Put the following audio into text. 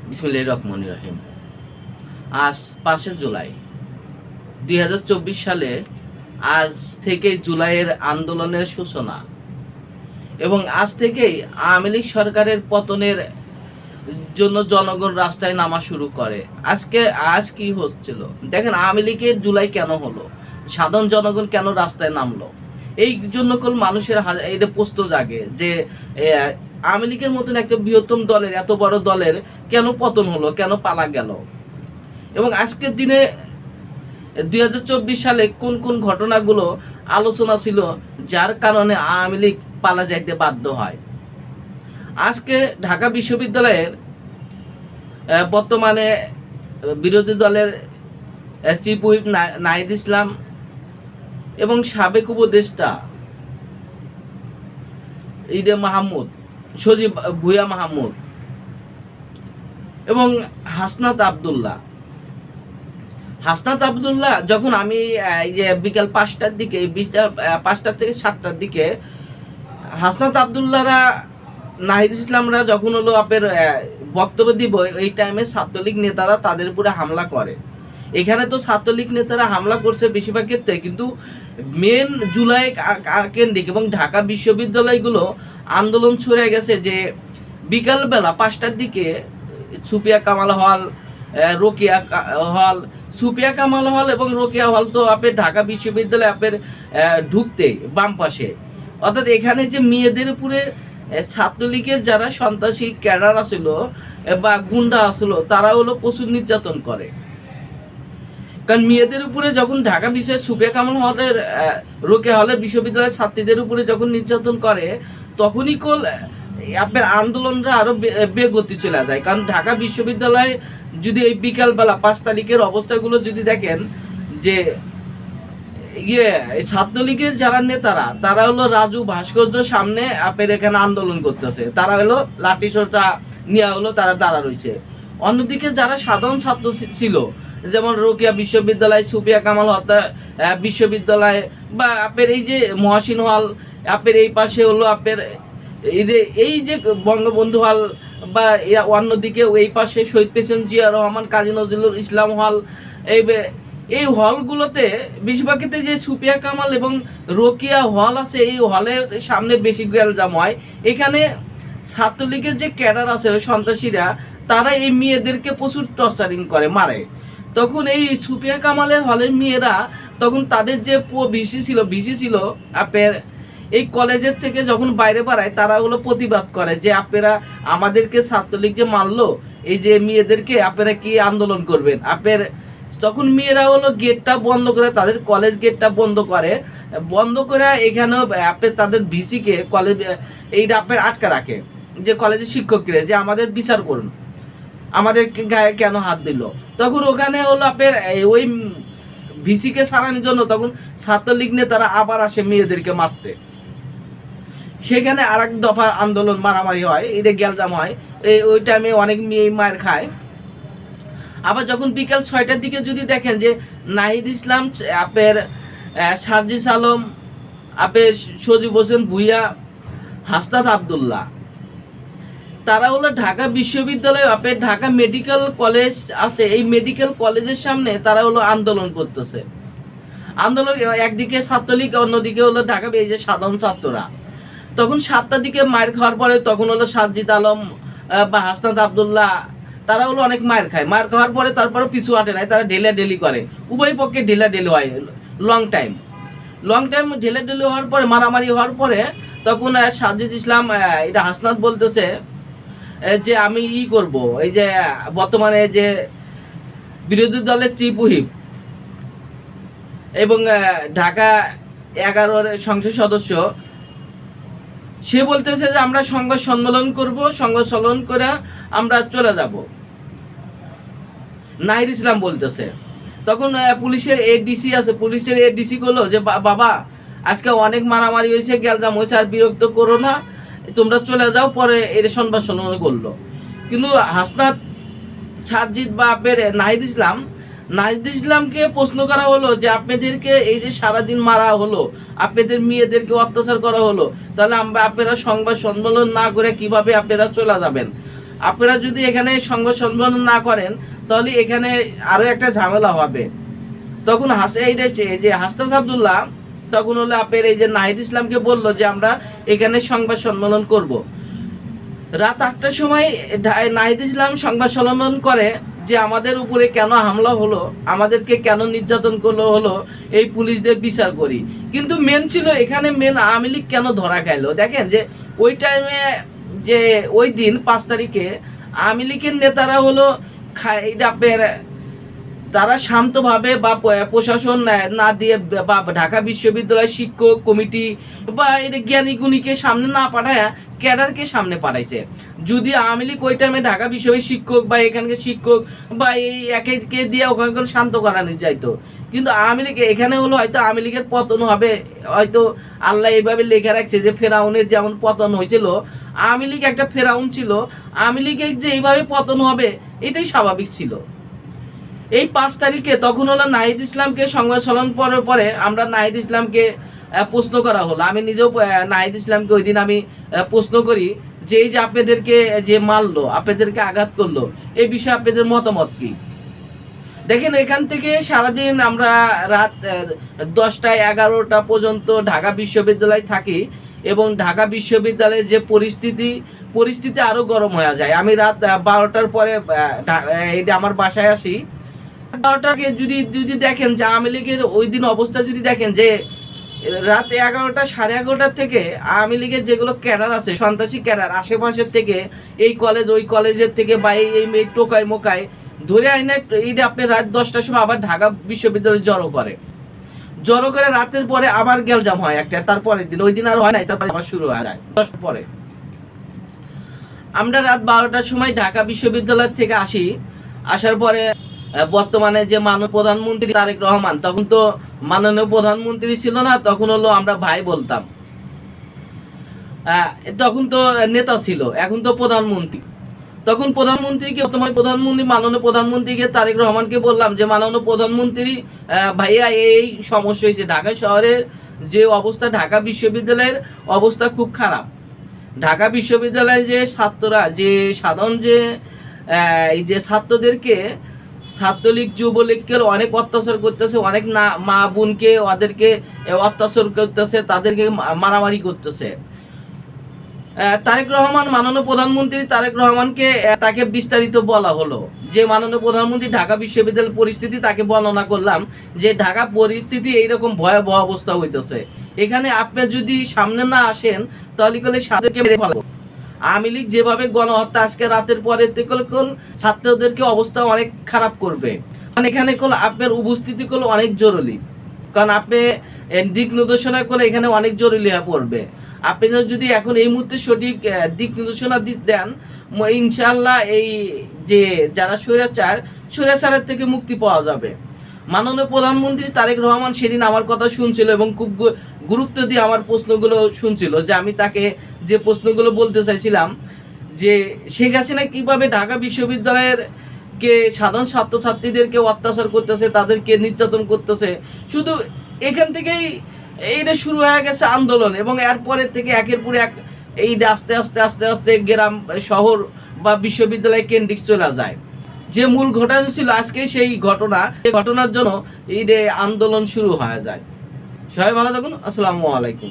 বিসমিল্লাহির রহমানির রহিম। আজ 5শে জুলাই 2024 সালে আজ থেকে জুলাইয়ের আন্দোলনের সূচনা এবং আজ থেকেই আওয়ামী লীগ সরকারের পতনের জন্য জনগণ রাস্তায় নামা শুরু করে। আজ কি হচ্ছিল দেখেন, আওয়ামী লীগের জুলাই কেন হলো, সাধারণ জনগণ কেন রাস্তায় নামলো, এই জন্য মানুষের এটা প্রশ্ন জাগে যে আওয়ামী লীগের মতন একটা বৃহত্তম দলের, এত বড় দলের কেন পতন হলো, কেন পালা গেল। এবং আজকের দিনে 2024 সালে কোন কোন ঘটনাগুলো আলোচনা ছিল যার কারণে আওয়ামী লীগ পালা যাইতে বাধ্য হয়। আজকে ঢাকা বিশ্ববিদ্যালয়ের বর্তমানে বিরোধী দলের চিফ হুইপ নাহিদ ইসলাম এবং সাবেক উপদেষ্টা ঈদে মাহমুদ, সজীব ভুইয়া মাহমুদ এবং হাসনাত আবদুল্লাহ যখন আমি এই যে বিকাল 5টার দিকে, 5টা থেকে 7টার দিকে হাসনাত আবদুল্লাহরা, নাহিদ ইসলামরা যখন হলো আপনার বক্তব্য দিব, এই টাইমে ছাত্রলীগ নেতারা তাদের উপরে হামলা করে। এখানে তো ছাত্রলীগ নেতারা হামলা করছে বেশিরভাগ ক্ষেত্রে, কিন্তু মেন জুলাই কেন্দ্রিক এবং ঢাকা বিশ্ববিদ্যালয়গুলো আন্দোলন ছড়িয়ে গেছে যে বিকালবেলা 5টার দিকে সুপিয়া কামাল হল, রোকেয়া হল, সুপিয়া কামাল হল এবং রোকেয়া হল তো আপনার ঢাকা বিশ্ববিদ্যালয়ে আপনার ঢুকতে বাম পাশে, অর্থাৎ এখানে যে মেয়েদের উপরে ছাত্রলীগের যারা সন্ত্রাসী ক্যাডার আসছিল বা গুন্ডা আসছিল তারা হলো প্রচুর নির্যাতন করে। কারণ মেয়েদের উপরে যখন ঢাকা বিশ্বের সুপিয়া কামাল হলের, রোকেয়া হলের বিশ্ববিদ্যালয়ের ছাত্রীদের উপরে যখন নির্যাতন করে, তখনই আপনার আন্দোলনরা আরো বেগতি চলে যায়। কারণ ঢাকা বিশ্ববিদ্যালয়ে যদি এই বিকালবেলা 5 তারিখের অবস্থাগুলো যদি দেখেন, যে ছাত্রলীগের যারা নেতারা তারা হলো রাজু ভাস্কর্য সামনে আপনার এখানে আন্দোলন করতেছে, তারা হলো লাঠি সোটা নিয়ে হলো তারা দাঁড়া রয়েছে। অন্যদিকে যারা সাধারণ ছাত্র ছিল, যেমন রোকেয়া বিশ্ববিদ্যালয়, সুপিয়া কামাল হত্যা বিশ্ববিদ্যালয় বা আপনার এই যে মহসিন হল, আপনার এই পাশে হলো আপনার এই যে বঙ্গবন্ধু হল, বা অন্যদিকে এই পাশে শহীদ প্রেসিডেন্ট জিয়া রহমান, কাজী নজরুল ইসলাম হল, এই হলগুলোতে বেশিরভাগ ক্ষেত্রে যে সুপিয়া কামাল এবং রোকেয়া হল আছে, এই হলের সামনে বেশি গ্যালজাম হয়। এখানে ছাত্রলীগের যে ক্যাডার আছে সন্ত্রাসীরা, তারা এই মেয়েদেরকে প্রচুর টর্চারিং করে, মারে। তখন এই সুপিয়া কামালের হলের মেয়েরা তখন তাদের যে ভিসি ছিল আপনার এই কলেজের থেকে যখন বাইরে বাড়ায়, তারা হলো প্রতিবাদ করে যে আপনারা আমাদেরকে ছাত্রলীগ যে মারলো, এই যে মেয়েদেরকে আপনারা কি আন্দোলন করবেন। আপনার তখন মেয়েরা হলো গেটটা বন্ধ করে, তাদের কলেজ গেটটা বন্ধ করে এখানে আপনার তাদের ভিসিকে কলেজ এইটা আপনার আটকা রাখে, যে কলেজের শিক্ষকরা যে আমাদের বিচার করুন, আমাদের গায়ে কেন হাত দিল। তখন ওখানে হলো আপনার ওই ভিসিকে সারানোর জন্য তখন ছাত্রলীগ নেতারা আবার আসে মেয়েদেরকে মারতে। সেখানে আর এক দফা আন্দোলন, মারামারি হয়, এটা গ্যালজাম হয়, ওই টাইমে অনেক মেয়ে মার খায়। আবার যখন বিকাল 6টার দিকে যদি দেখেন যে নাহিদ ইসলাম, আপনার সার্জিস আলম, আপনার সজীব হোসেন ভুইয়া, হাসনাত আবদুল্লাহ, তারা হলো ঢাকা বিশ্ববিদ্যালয়, আপনার ঢাকা মেডিকেল কলেজ আছে, এই মেডিকেল কলেজের সামনে তারা হলো আন্দোলন করতেছে। আন্দোলন একদিকে ছাত্রলীগ, অন্যদিকে হলো ঢাকা এই যে সাধারণ ছাত্ররা। তখন 7টার দিকে মার খাওয়ার পরে তখন হলো সার্জিস আলম বা হাসনাত আবদুল্লাহ তারা হলো অনেক মার খায়। মার খাওয়ার পরে তারপরে পিছু হাঁটে নাই, তারা ঢেলাঢেলি করে, উভয় পক্ষে ঢেলাঢেলি হয় লং টাইম ঢেলাঢেলি হওয়ার পরে, মারামারি হওয়ার পরে তখন সার্জিস ইসলাম, এটা হাসনাত বলতেছে যে আমি করব, এই যে বর্তমানে যে বিরোধী দলের চিফ হুইপ এবং ঢাকা 11 সংসদ সদস্য, সে বলতেছে যে আমরা সংবাদ সম্মেলন করব, সংবাদ সম্মেলন করে আমরা চলে যাব, নাহিদ ইসলাম বলতেছে। তখন পুলিশের এডিসি আছে, পুলিশের এডিসি করলো যে বাবা আজকে অনেক মারামারি হয়েছে, গ্যালজাম হয়েছে, আর বিরক্ত করো না, তোমরা চলে যাও। পরে এর সংবাদ সম্মেলন করলো। কিন্তু হাসনাত, সার্জিস বা আপনার নাহিদ ইসলামকে প্রশ্ন করা হলো যে আপনাদেরকে এই যে সারাদিন মারা হলো, আপনাদের মেয়েদেরকে অত্যাচার করা হলো, তাহলে আপনারা সংবাদ সম্মেলন না করে কিভাবে আপনারা চলে যাবেন। আপনারা যদি এখানে সংবাদ সম্মেলন না করেন তাহলে এখানে আরো একটা ঝামেলা হবে। তখন যে হাসনাত আব্দুল্লাহ তখন হলো আপনার এই যে নাহিদ ইসলামকে বললো যে আমরা এখানে সংবাদ সম্মেলন করব। রাত 8টার সময় নাহিদ ইসলাম সংবাদ সম্মেলন করে যে আমাদের উপরে কেন হামলা হলো, আমাদেরকে কেন নির্যাতন হলো, এই পুলিশদের বিচার করি। কিন্তু মেন ছিল এখানে মেন আওয়ামী লীগ কেন ধরা খাইলো। দেখেন যে ওই টাইমে যে ওই দিন 5 তারিখে আওয়ামী লীগের নেতারা হলো আপনার তারা শান্তভাবে বা প্রশাসন না দিয়ে বা ঢাকা বিশ্ববিদ্যালয় শিক্ষক কমিটি বা এটা জ্ঞানী গুণীকে সামনে না পাঠায় ক্যাডারকে সামনে পাঠাইছে। যদি আওয়ামী লীগ ওই টাইমে ঢাকা বিশ্ববিদ্যালয়ের শিক্ষক বা এখানকার শিক্ষক বা এই একে দিয়ে ওখানকার শান্ত করানো যাইতো, কিন্তু আওয়ামী লীগ এখানে হলো হয়তো আওয়ামী লীগের পতন হবে, হয়তো আল্লাহ এইভাবে লেখা রাখছে যে ফেরাউনের যেমন পতন হয়েছিল, আওয়ামী লীগ একটা ফেরাউন ছিল, আওয়ামী লীগের যে এইভাবে পতন হবে এটাই স্বাভাবিক ছিল। এই 5 তারিখে তখন হলো নাহিদ ইসলামকে সংবাদ সম্মেলন পরে আমরা নাহিদ ইসলামকে প্রশ্ন করা হলো। আমি নিজেও নাহিদ ইসলামকে ওই দিন আমি প্রশ্ন করি যে এই যে আপনাদেরকে যে মারলো, আপনাদেরকে আঘাত করলো, এই বিষয়ে আপনাদের মতামত কি। দেখেন এখান থেকে সারাদিন আমরা রাত 10টা 11টা পর্যন্ত ঢাকা বিশ্ববিদ্যালয়ে থাকি এবং ঢাকা বিশ্ববিদ্যালয়ের যে পরিস্থিতি আরো গরম হয়ে যায়। আমি রাত 12টার পরে আমার বাসায় আসি। 12টাকে যদি দেখেন যে আওয়ামী লীগের ওই দিন অবস্থা যদি দেখেন যে রাত 11টা 11:30 থেকে আওয়ামী লীগের যেগুলো ক্যাডার আছে সন্ত্রাসী ক্যাডার আশেপাশের থেকে এই কলেজ ওই কলেজের থেকে বা এই টোকাই মোকাই ধরে আইনে এইটা আপনি রাত 10টার সময় আবার ঢাকা বিশ্ববিদ্যালয়ে জড়ো করে রাতের পরে আবার গ্যালজাম হয় একটা, তারপরের দিন ওই দিন আর হয় নাই, তারপরে আবার শুরু হয়ে যায় 10টার পরে। আমরা রাত 12টার সময় ঢাকা বিশ্ববিদ্যালয় থেকে আসার পরে বর্তমানে যে মাননীয় প্রধানমন্ত্রী তারেক রহমান, তখন তো মাননীয় প্রধানমন্ত্রী ছিল না, তখন হলো আমরা ভাই বলতাম, তখন তো নেতা ছিল, এখন তো প্রধানমন্ত্রী। তখন প্রধানমন্ত্রীকে মাননীয় প্রধানমন্ত্রীকে তারেক রহমানকে বললাম যে মাননীয় প্রধানমন্ত্রী ভাইয়া এই সমস্যা হয়েছে, ঢাকা শহরের যে অবস্থা, ঢাকা বিশ্ববিদ্যালয়ের অবস্থা খুব খারাপ। ঢাকা বিশ্ববিদ্যালয়ের যে ছাত্ররা যে সাধারণ যে এই যে ছাত্রদেরকে ছাত্রলীগ যুবলীগকে অনেক অত্যাচার করতেছে, অনেক মা বোনকে ওদেরকে অত্যাচার করতেছে, তাদেরকে মারামারি করতেছে। তারেক রহমান মাননীয় প্রধানমন্ত্রী তারেক রহমানকে তাকে বিস্তারিত বলা হলো যে মাননীয় প্রধানমন্ত্রী ঢাকা বিশ্ববিদ্যালয়ের পরিস্থিতি তাকে বর্ণনা করলাম যে ঢাকা পরিস্থিতি এইরকম ভয়াবহ অবস্থা হইতেছে, এখানে আপনি যদি সামনে না আসেন তাহলে সাদেরকে মেরে ফেলবো। আওয়ামী লীগ যেভাবে গণহত্যা আজকে রাতের পরে ছাত্রদেরকে অবস্থা অনেক খারাপ করবে, কারণ এখানে আপনার উপস্থিতি অনেক জরুরি, কারণ আপনি দিক নির্দেশনা করে এখানে অনেক জরুরি হয়ে পড়বে। আপনি যদি এখন এই মুহূর্তে সঠিক দিক নির্দেশনা দেন, ইনশাআল্লাহ এই যে যারা স্বৈরাচারের থেকে মুক্তি পাওয়া যাবে। মাননীয় প্রধানমন্ত্রী তারেক রহমান সেদিন আমার কথা শুনছিল এবং খুব গুরুত্ব দিয়ে আমার প্রশ্নগুলো শুনছিল, যে আমি তাকে যে প্রশ্নগুলো বলতে চাইছিলাম যে শেখ হাসিনা কিভাবে ঢাকা বিশ্ববিদ্যালয়ের সাধারণ ছাত্রছাত্রীদেরকে অত্যাচার করতেছে, তাদেরকে নির্যাতন করতেছে, শুধু এখান থেকেই এইটা শুরু হয়ে গেছে আন্দোলন এবং এরপরে থেকে একের পর এক এইটা আস্তে আস্তে গ্রাম শহর বা বিশ্ববিদ্যালয় কেন্দ্রিক চলে যায়। যে মূল ঘটনা ছিল আজকে সেই ঘটনার জন্য এই আন্দোলন শুরু হয়ে যায়। সবাই ভালো থাকুন, আসসালামু আলাইকুম।